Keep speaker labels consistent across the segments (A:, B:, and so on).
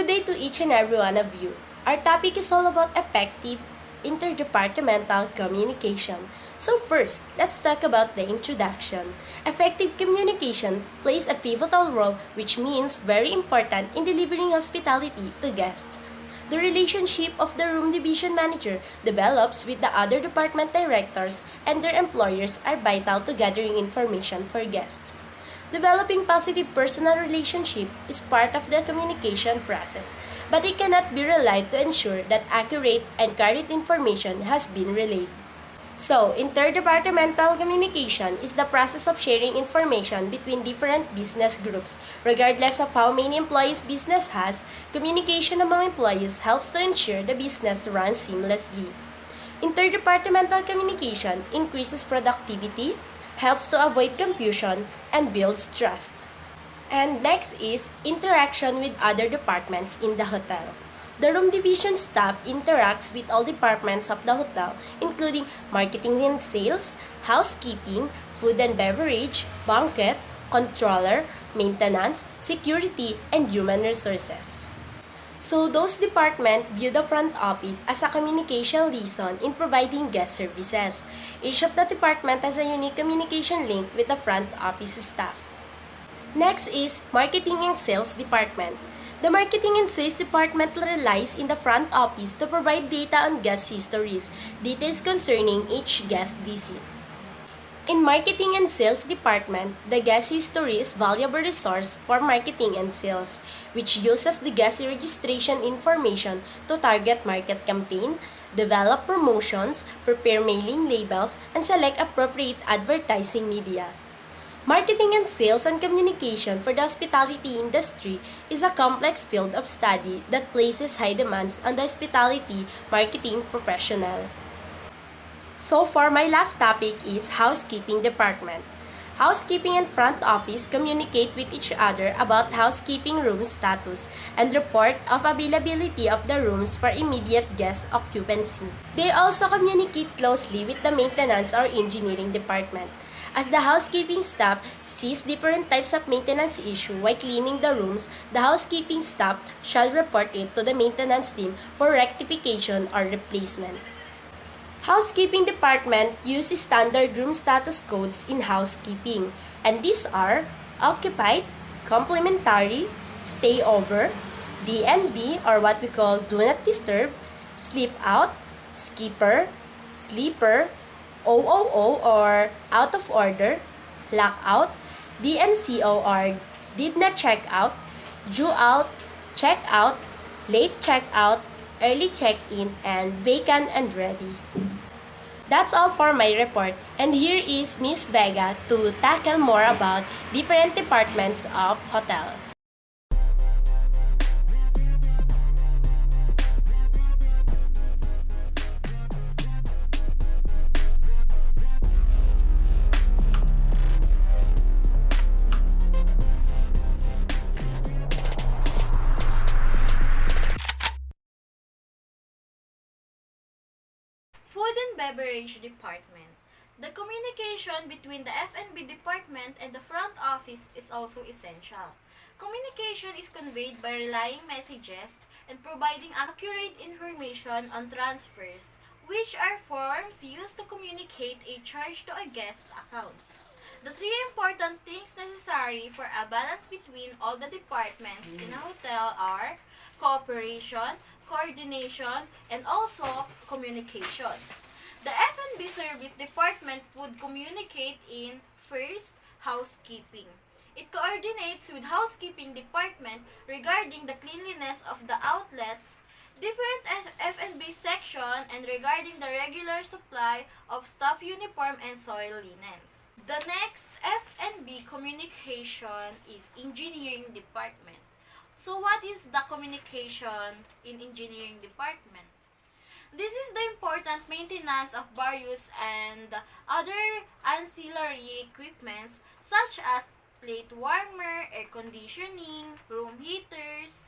A: Good day to each and every one of you. Our topic is all about effective interdepartmental communication. So first, let's talk about the introduction. Effective communication plays a pivotal role, which means very important in delivering hospitality to guests. The relationship of the room division manager develops with the other department directors and their employers are vital to gathering information for guests. Developing positive personal relationship is part of the communication process, but it cannot be relied to ensure that accurate and current information has been relayed. So, interdepartmental communication is the process of sharing information between different business groups. Regardless of how many employees business has, communication among employees helps to ensure the business runs seamlessly. Interdepartmental communication increases productivity, helps to avoid confusion, and builds trust. And next is interaction with other departments in the hotel. The room division staff interacts with all departments of the hotel, including marketing and sales, housekeeping, food and beverage, banquet, controller, maintenance, security, and human resources. So those departments view the front office as a communication liaison in providing guest services. Each of the department has a unique communication link with the front office staff. Next is marketing and sales department. The marketing and sales department relies in the front office to provide data on guest histories, details concerning each guest visit. In marketing and sales department, the guest history is valuable resource for marketing and sales, which uses the guest registration information to target market campaign, develop promotions, prepare mailing labels, and select appropriate advertising media. Marketing and sales and communication for the hospitality industry is a complex field of study that places high demands on the hospitality marketing professional. So for my last topic is housekeeping department. Housekeeping and front office communicate with each other about housekeeping room status and report of availability of the rooms for immediate guest occupancy. They also communicate closely with the maintenance or engineering department. As the housekeeping staff sees different types of maintenance issue while cleaning the rooms, the housekeeping staff shall report it to the maintenance team for rectification or replacement. Housekeeping department uses standard room status codes in housekeeping, and these are occupied, complimentary, stay over, D&D or what we call do not disturb, sleep out, skipper, sleeper, OOO or out of order, lockout, DNCO or did not check out, due out, check out, late check out, early check-in, and vacant and ready. That's all for my report, and here is Miss Vega to tackle more about different departments of hotel.
B: Food and Beverage Department. The communication between the F&B department and the front office is also essential. Communication is conveyed by relaying messages and providing accurate information on transfers, which are forms used to communicate a charge to a guest's account. The three important things necessary for a balance between all the departments in a hotel are cooperation, coordination, and also communication. The F&B service department would communicate in first, housekeeping. It coordinates with housekeeping department regarding the cleanliness of the outlets, different F&B section, and regarding the regular supply of staff uniform and soil linens. The next F&B communication is engineering department. So what is the communication in engineering department? This is the important maintenance of various and other ancillary equipments such as plate warmer, air conditioning, room heaters,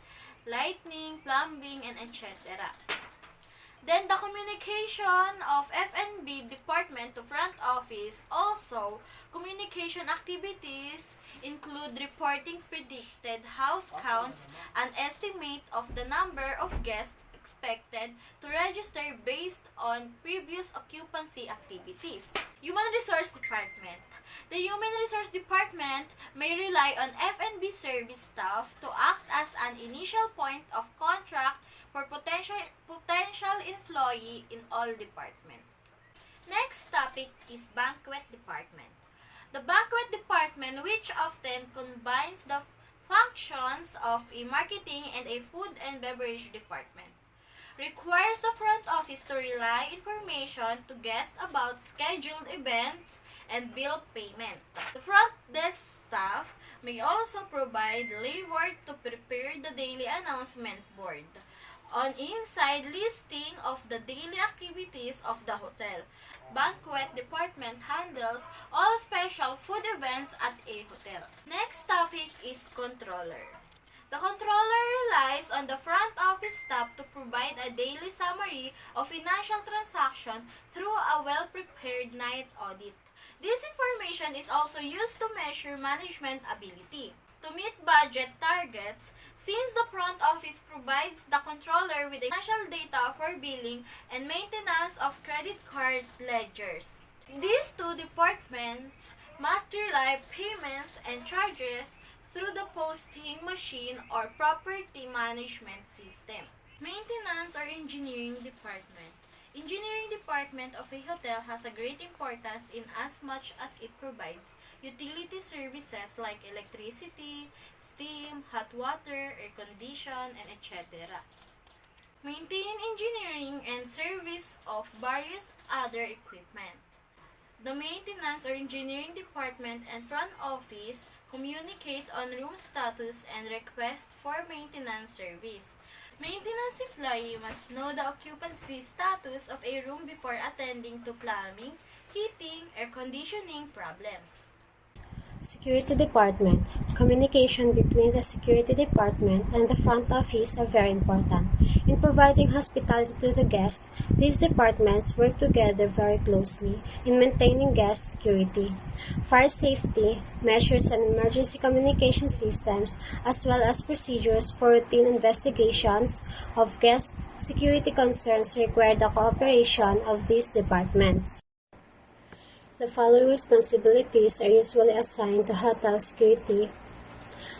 B: lighting, plumbing, and etc. Then the communication of F&B department to front office. Also, communication activities include reporting predicted house counts, an estimate of the number of guests expected to register based on previous occupancy activities. Human Resource Department. The Human Resource Department may rely on F&B service staff to act as an initial point of contact for potential employee in all departments. Next topic is Banquet Department. The Banquet Department, which often combines the functions of a marketing and a food and beverage department, requires the front office to relay information to guests about scheduled events and bill payment. The front desk staff may also provide labor to prepare the daily announcement board on inside listing of the daily activities of the hotel. Banquet Department handles all special food events at a hotel. Next topic is Controller. The controller relies on the front office staff to provide a daily summary of financial transactions through a well-prepared night audit. This information is also used to measure management ability. To meet budget targets, since the front office provides the controller with financial data for billing and maintenance of credit card ledgers. These two departments must rely payments and charges through the posting machine or property management system. Maintenance or Engineering Department. Engineering department of a hotel has a great importance in as much as it provides utility services like electricity, steam, hot water, air condition, and etc. Maintain engineering and service of various other equipment. The maintenance or engineering department and front office communicate on room status and request for maintenance service. Maintenance employee must know the occupancy status of a room before attending to plumbing, heating, air conditioning problems.
C: Security Department. Communication between the Security Department and the front office are very important. In providing hospitality to the guests, these departments work together very closely in maintaining guest security, fire safety measures and emergency communication systems, as well as procedures for routine investigations of guest security concerns require the cooperation of these departments. The following responsibilities are usually assigned to hotel security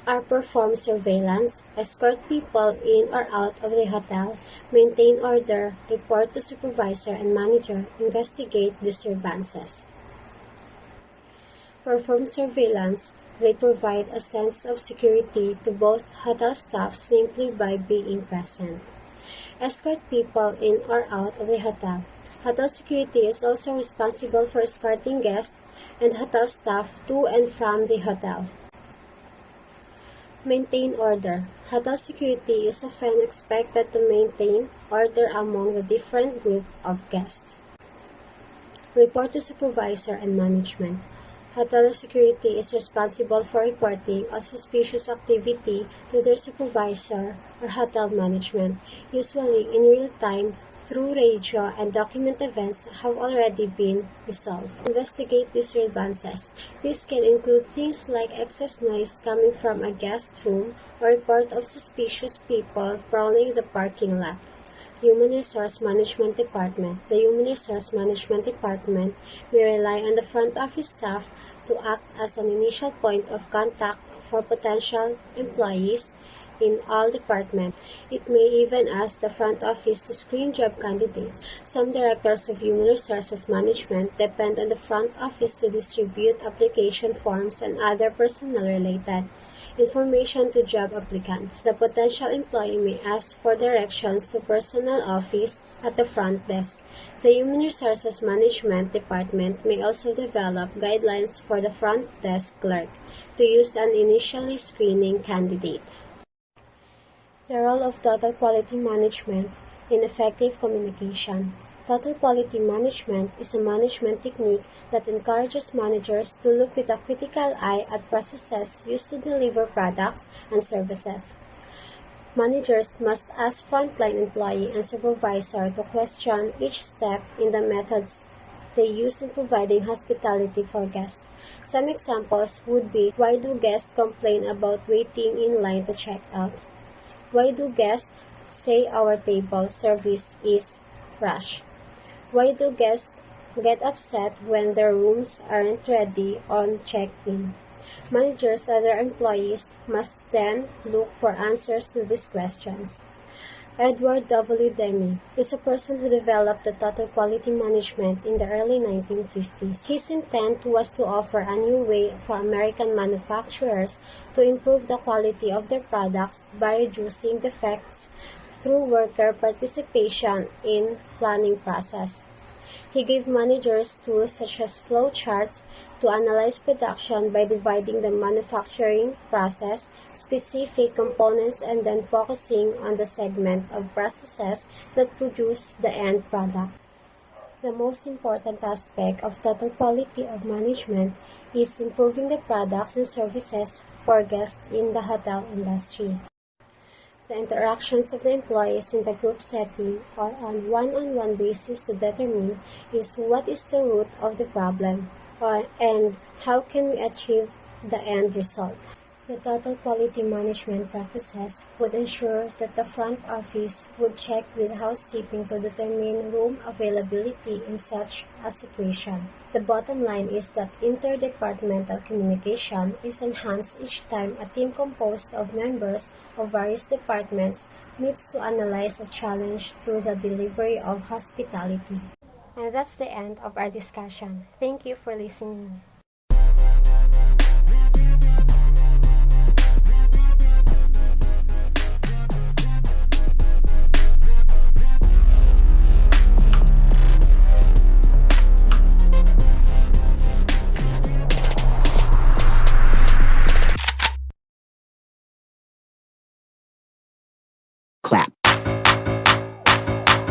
C: are perform surveillance, escort people in or out of the hotel, maintain order, report to supervisor and manager, investigate disturbances. Perform surveillance. They provide a sense of security to both hotel staff simply by being present. Escort people in or out of the hotel. Hotel security is also responsible for escorting guests and hotel staff to and from the hotel. Maintain order. Hotel security is often expected to maintain order among the different group of guests. Report to supervisor and management. Hotel security is responsible for reporting all suspicious activity to their supervisor or hotel management, usually in real time through radio, and document events have already been resolved. Investigate disturbances. This can include things like excess noise coming from a guest room or report of suspicious people prowling the parking lot. Human Resource Management Department. The Human Resource Management Department may rely on the front office staff to act as an initial point of contact for potential employees in all departments. It may even ask the front office to screen job candidates. Some directors of human resources management depend on the front office to distribute application forms and other personnel-related information to job applicants. The potential employee may ask for directions to personnel office at the front desk. The Human Resources Management Department may also develop guidelines for the front desk clerk to use an initially screening candidate. The role of total quality management in effective communication. Total quality management is a management technique that encourages managers to look with a critical eye at processes used to deliver products and services. Managers must ask frontline employee and supervisor to question each step in the methods they use in providing hospitality for guests. Some examples would be: why do guests complain about waiting in line to check out? Why do guests say our table service is rushed? Why do guests get upset when their rooms aren't ready on check-in? Managers and their employees must then look for answers to these questions. Edward W. Deming is a person who developed the total quality management in the early 1950s. His intent was to offer a new way for American manufacturers to improve the quality of their products by reducing defects through worker participation in planning process. He gave managers tools such as flow charts to analyze production by dividing the manufacturing process, specific components, and then focusing on the segment of processes that produce the end product. The most important aspect of total quality of management is improving the products and services for guests in the hotel industry. The interactions of the employees in the group setting or on one-on-one basis to determine is what is the root of the problem and how can we achieve the end result. The total quality management practices would ensure that the front office would check with housekeeping to determine room availability in such a situation. The bottom line is that interdepartmental communication is enhanced each time a team composed of members of various departments meets to analyze a challenge to the delivery of hospitality. And that's the end of our discussion. Thank you for listening.
D: Clap.